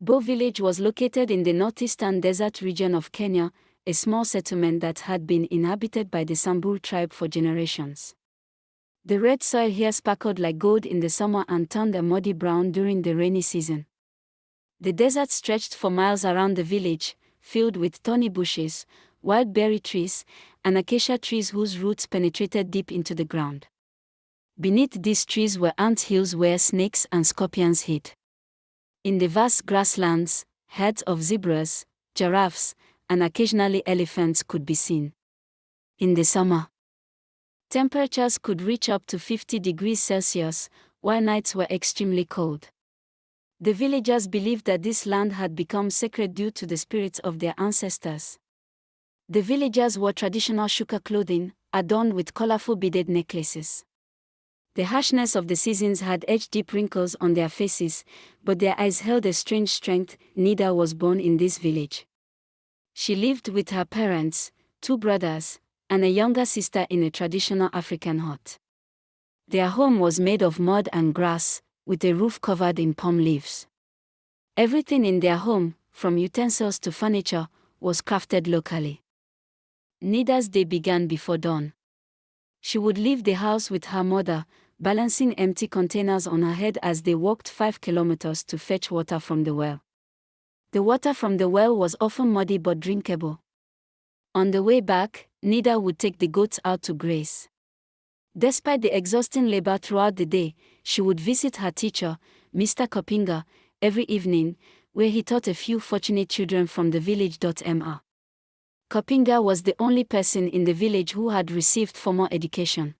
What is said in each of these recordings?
Bo village was located in the northeastern desert region of Kenya, a small settlement that had been inhabited by the Samburu tribe for generations. The red soil here sparkled like gold in the summer and turned a muddy brown during the rainy season. The desert stretched for miles around the village, filled with thorny bushes, wild berry trees, and acacia trees whose roots penetrated deep into the ground. Beneath these trees were ant hills where snakes and scorpions hid. In the vast grasslands, herds of zebras, giraffes, and occasionally elephants could be seen. In the summer, temperatures could reach up to 50 degrees Celsius, while nights were extremely cold. The villagers believed that this land had become sacred due to the spirits of their ancestors. The villagers wore traditional shuka clothing, adorned with colorful beaded necklaces. The harshness of the seasons had etched deep wrinkles on their faces, but their eyes held a strange strength. Nida was born in this village. She lived with her parents, 2 brothers, and a younger sister in a traditional African hut. Their home was made of mud and grass, with a roof covered in palm leaves. Everything in their home, from utensils to furniture, was crafted locally. Nida's day began before dawn. She would leave the house with her mother, balancing empty containers on her head as they walked 5 kilometers to fetch water from the well. The water from the well was often muddy but drinkable. On the way back, Nida would take the goats out to graze. Despite the exhausting labor throughout the day, she would visit her teacher, Mr. Kopinga, every evening, where he taught a few fortunate children from the village. Mr. Kopinga was the only person in the village who had received formal education.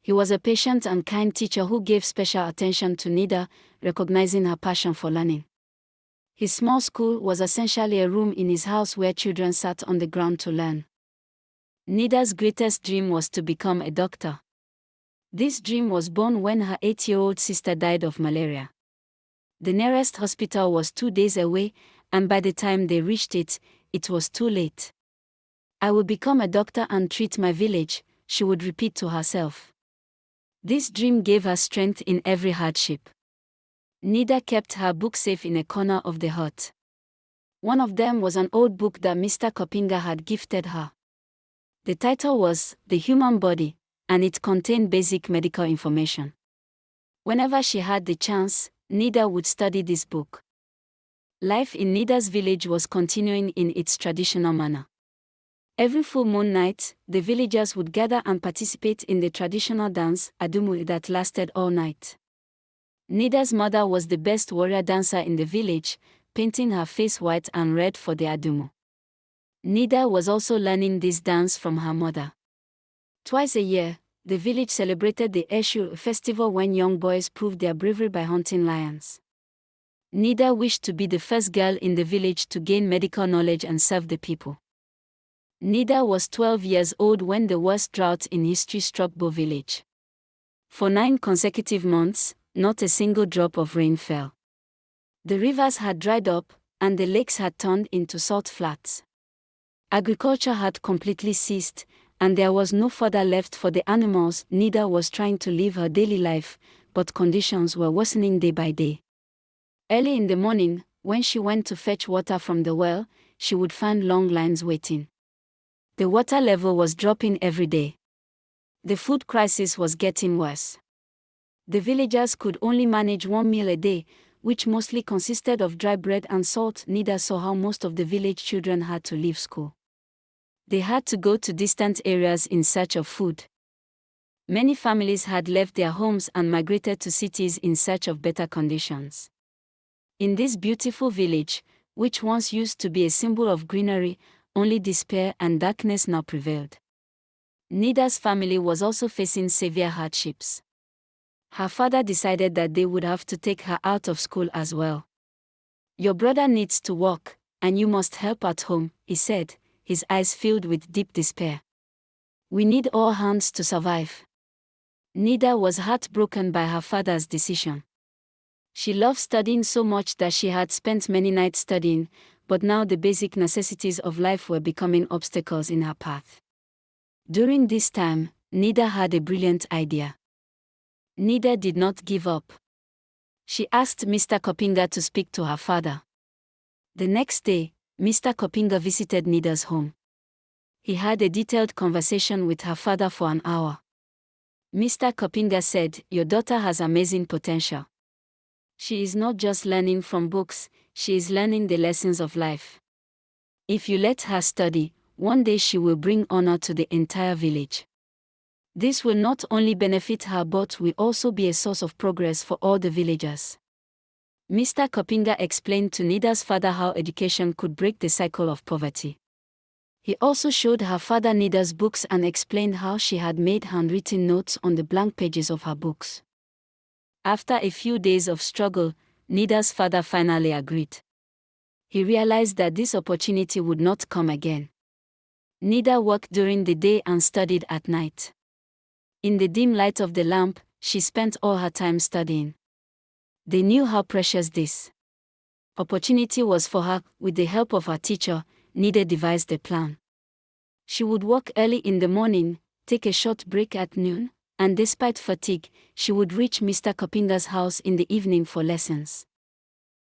He was a patient and kind teacher who gave special attention to Nida, recognizing her passion for learning. His small school was essentially a room in his house where children sat on the ground to learn. Nida's greatest dream was to become a doctor. This dream was born when her 8-year-old sister died of malaria. The nearest hospital was 2 days away, and by the time they reached it, it was too late. "I will become a doctor and treat my village," she would repeat to herself. This dream gave her strength in every hardship. Nida kept her book safe in a corner of the hut. One of them was an old book that Mr. Kopinga had gifted her. The title was The Human Body, and it contained basic medical information. Whenever she had the chance, Nida would study this book. Life in Nida's village was continuing in its traditional manner. Every full moon night, the villagers would gather and participate in the traditional dance, adumu, that lasted all night. Nida's mother was the best warrior dancer in the village, painting her face white and red for the adumu. Nida was also learning this dance from her mother. Twice a year, the village celebrated the Eshu festival when young boys proved their bravery by hunting lions. Nida wished to be the first girl in the village to gain medical knowledge and serve the people. Nida was 12 years old when the worst drought in history struck Bo village. For 9 consecutive months, not a single drop of rain fell. The rivers had dried up, and the lakes had turned into salt flats. Agriculture had completely ceased, and there was no fodder left for the animals. Nida was trying to live her daily life, but conditions were worsening day by day. Early in the morning, when she went to fetch water from the well, she would find long lines waiting. The water level was dropping every day. The food crisis was getting worse. The villagers could only manage 1 meal a day, which mostly consisted of dry bread and salt. Nida saw how most of the village children had to leave school. They had to go to distant areas in search of food. Many families had left their homes and migrated to cities in search of better conditions. In this beautiful village, which once used to be a symbol of greenery, only despair and darkness now prevailed. Nida's family was also facing severe hardships. Her father decided that they would have to take her out of school as well. "Your brother needs to work, and you must help at home," he said, his eyes filled with deep despair. "We need all hands to survive." Nida was heartbroken by her father's decision. She loved studying so much that she had spent many nights studying, but now the basic necessities of life were becoming obstacles in her path. During this time, Nida had a brilliant idea. Nida did not give up. She asked Mr. Kopinga to speak to her father. The next day, Mr. Kopinga visited Nida's home. He had a detailed conversation with her father for an hour. Mr. Kopinga said, "Your daughter has amazing potential. She is not just learning from books, she is learning the lessons of life. If you let her study, one day she will bring honor to the entire village. This will not only benefit her but will also be a source of progress for all the villagers." Mr. Kopinga explained to Nida's father how education could break the cycle of poverty. He also showed her father Nida's books and explained how she had made handwritten notes on the blank pages of her books. After a few days of struggle, Nida's father finally agreed. He realized that this opportunity would not come again. Nida worked during the day and studied at night. In the dim light of the lamp, she spent all her time studying. They knew how precious this opportunity was for her. With the help of her teacher, Nida devised a plan. She would work early in the morning, take a short break at noon, and despite fatigue, she would reach Mr. Kopinga's house in the evening for lessons.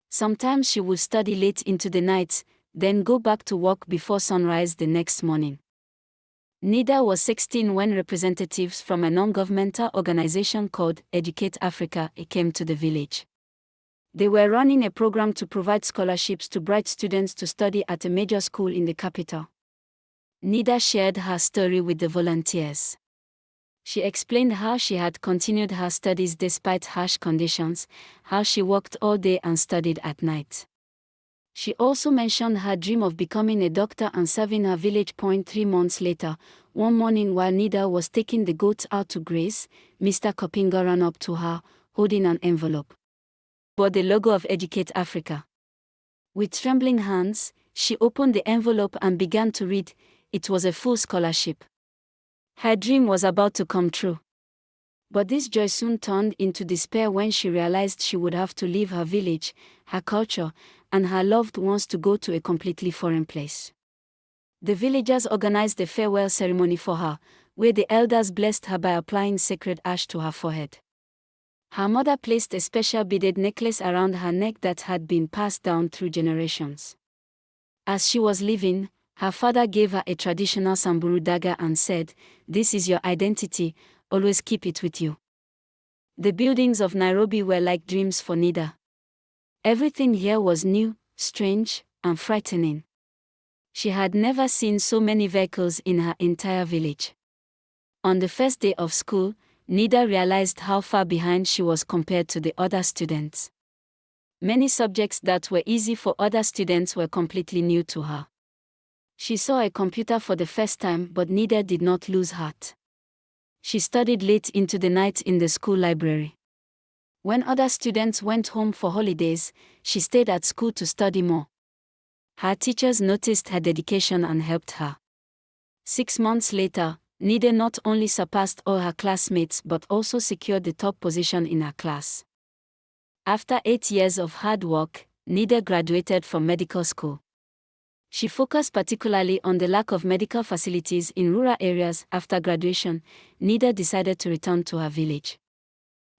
Sometimes she would study late into the night, then go back to work before sunrise the next morning. Nida was 16 when representatives from a non-governmental organization called Educate Africa came to the village. They were running a program to provide scholarships to bright students to study at a major school in the capital. Nida shared her story with the volunteers. She explained how she had continued her studies despite harsh conditions, how she worked all day and studied at night. She also mentioned her dream of becoming a doctor and serving her village. 3 months later, one morning while Nida was taking the goats out to graze, Mr. Kopinga ran up to her, holding an envelope. Bore the logo of Educate Africa. With trembling hands, she opened the envelope and began to read. It was a full scholarship. Her dream was about to come true. But this joy soon turned into despair when she realized she would have to leave her village, her culture, and her loved ones to go to a completely foreign place. The villagers organized a farewell ceremony for her, where the elders blessed her by applying sacred ash to her forehead. Her mother placed a special beaded necklace around her neck that had been passed down through generations. As she was leaving, her father gave her a traditional Samburu dagger and said, "This is your identity, always keep it with you." The buildings of Nairobi were like dreams for Nida. Everything here was new, strange, and frightening. She had never seen so many vehicles in her entire village. On the first day of school, Nida realized how far behind she was compared to the other students. Many subjects that were easy for other students were completely new to her. She saw a computer for the first time, but Nida did not lose heart. She studied late into the night in the school library. When other students went home for holidays, she stayed at school to study more. Her teachers noticed her dedication and helped her. 6 months later, Nida not only surpassed all her classmates but also secured the top position in her class. After 8 years of hard work, Nida graduated from medical school. She focused particularly on the lack of medical facilities in rural areas. After graduation, Nida decided to return to her village.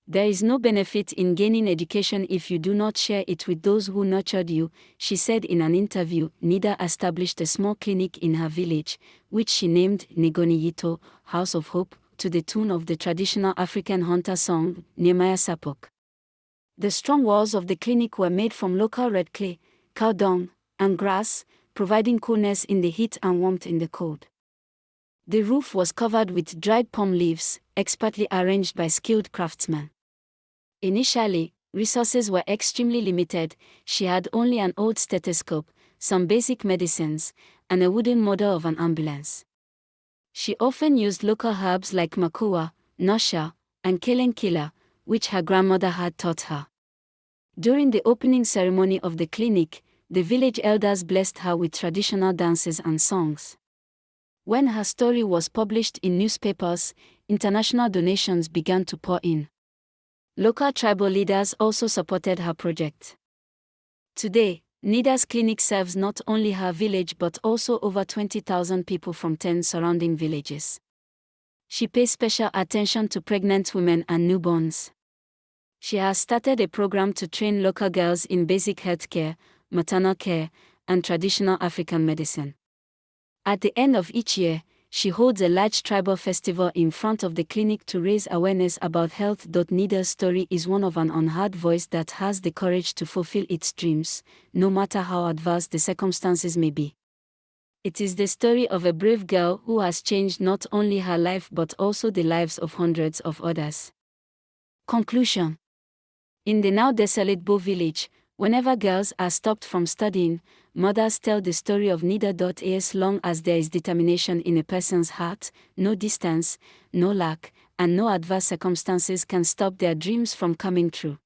"There is no benefit in gaining education if you do not share it with those who nurtured you," she said in an interview. Nida established a small clinic in her village, which she named Negoni Yito, House of Hope, to the tune of the traditional African hunter song, Nehemiah Sapok. The strong walls of the clinic were made from local red clay, cow dung, and grass, providing coolness in the heat and warmth in the cold. The roof was covered with dried palm leaves, expertly arranged by skilled craftsmen. Initially, resources were extremely limited. She had only an old stethoscope, some basic medicines, and a wooden model of an ambulance. She often used local herbs like makua, nosha, and kelenkila, which her grandmother had taught her. During the opening ceremony of the clinic, the village elders blessed her with traditional dances and songs. When her story was published in newspapers, international donations began to pour in. Local tribal leaders also supported her project. Today, Nida's clinic serves not only her village but also over 20,000 people from 10 surrounding villages. She pays special attention to pregnant women and newborns. She has started a program to train local girls in basic healthcare, maternal care, and traditional African medicine. At the end of each year, she holds a large tribal festival in front of the clinic to raise awareness about health. Nida's story is one of an unheard voice that has the courage to fulfill its dreams, no matter how adverse the circumstances may be. It is the story of a brave girl who has changed not only her life but also the lives of hundreds of others. Conclusion. In the now desolate Bo village, whenever girls are stopped from studying, mothers tell the story of Nida. As long as there is determination in a person's heart, no distance, no lack, and no adverse circumstances can stop their dreams from coming true.